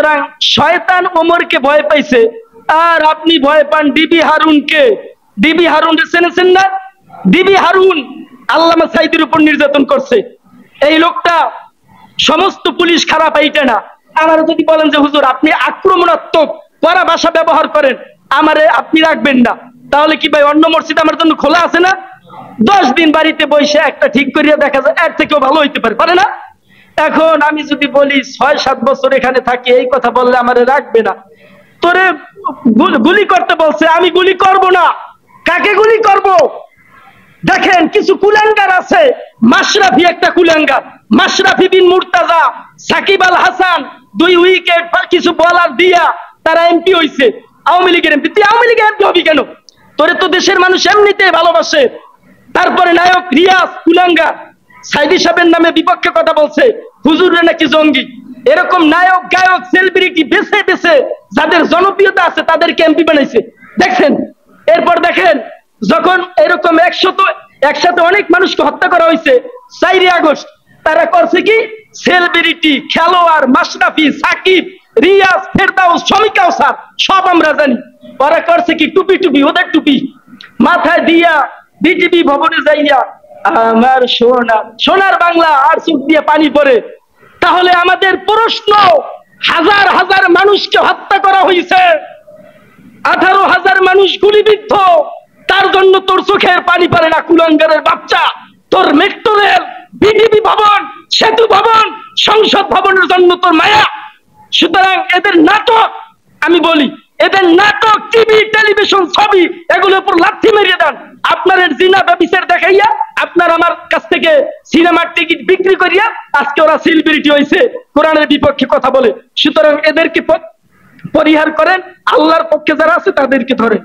সুতরাং শয়তান ওমরকে ভয় পাইছে, আর আপনি ভয় পান ডিবি হারুনকে। ডিবি হারুন চেনেছেন না? ডিবি হারুন আল্লামা সাঈদীর উপর নির্যাতন করছে। এই লোকটা সমস্ত পুলিশ খারাপ এইটা না। আমার যদি বলেন যে হুজুর আপনি আক্রমণাত্মক কড়া ভাষা ব্যবহার করেন, আমারে আপনি রাখবেন না, তাহলে কি ভাই অন্য মসজিদ আমার জন্য খোলা আছে না? 10 দিন বাড়িতে বসে একটা ঠিক করিয়া দেখা যায়, এর থেকেও ভালো হইতে পারে, পারে না? এখন আমি যদি বলি 6-7 বছর এখানে থাকি, এই কথা বললে আমারে রাখবে না। তোরে গুলি করতে বলছে, আমি গুলি করব না। কাকে গুলি করব? দেখেন কিছু কুলাঙ্গার আছে, মাশরাফি একটা কুলাঙ্গার, মাশরাফি বিন মুর্তাজা, সাকিব আল হাসান 2 উইকেট কিছু বলার দিয়া তারা এমপি হইছে, আওয়ামী লীগের এমপি। তুই আওয়ামী লীগের এমপি হবি কেন? তোরে তো দেশের মানুষ এমনিতে ভালোবাসে। তারপরে নায়ক রিয়াজ কুলাঙ্গার সাইদি সাহেবের নামে বিপক্ষে কথা বলছে, হুজুরে নাকি জঙ্গি। এরকম নায়ক গায়ক সেলিব্রিটি বেছে বেছে যাদের জনপ্রিয়তা আছে তাদেরকে এমপি বানাইছে, দেখছেন? এরপর দেখেন যখন এরকম একসাথে অনেক মানুষকে হত্যা করা হয়েছে 4 আগস্ট, তারা করছে কি? সেলিব্রিটি, খেলোয়াড়, মাশরাফি, সাকিব, রিয়াজ, ফেরদাউস, শমিকাও স্যার সব আমরা জানি। ওরা করছে কি? টুপি টুপি, ওদের টুপি মাথায় দিয়া বিটিভি ভবনে যাইয়া আমার সোনার বাংলা আর চোখ দিয়ে পানি পড়ে। তাহলে আমাদের প্রশ্ন, হাজার হাজার মানুষকে হত্যা করা হয়েছে, 18,000 মানুষ গুলিবিদ্ধ, তার জন্য তোর চোখের পানি পারে না? কুলাঙ্গারের বাচ্চা, তোর মেট্রো রেল, বিটিভি ভবন, সেতু ভবন, সংসদ ভবনের জন্য তোর মায়া। সুতরাং এদের নাটক, আমি বলি এদের নাটক, টিভি, টেলিভিশন, ছবি, এগুলোর উপর লাথি মেরিয়ে দেন। আপনার জিনা ব্যভিচার দেখাইয়া আপনার আমার কাছ থেকে সিনেমার টিকিট বিক্রি করিয়া আজকে ওরা সেলিব্রিটি হয়েছে, কোরআনের বিপক্ষে কথা বলে। সুতরাং এদেরকে পরিহার করেন, আল্লাহর পক্ষে যারা আছে তাদেরকে ধরেন।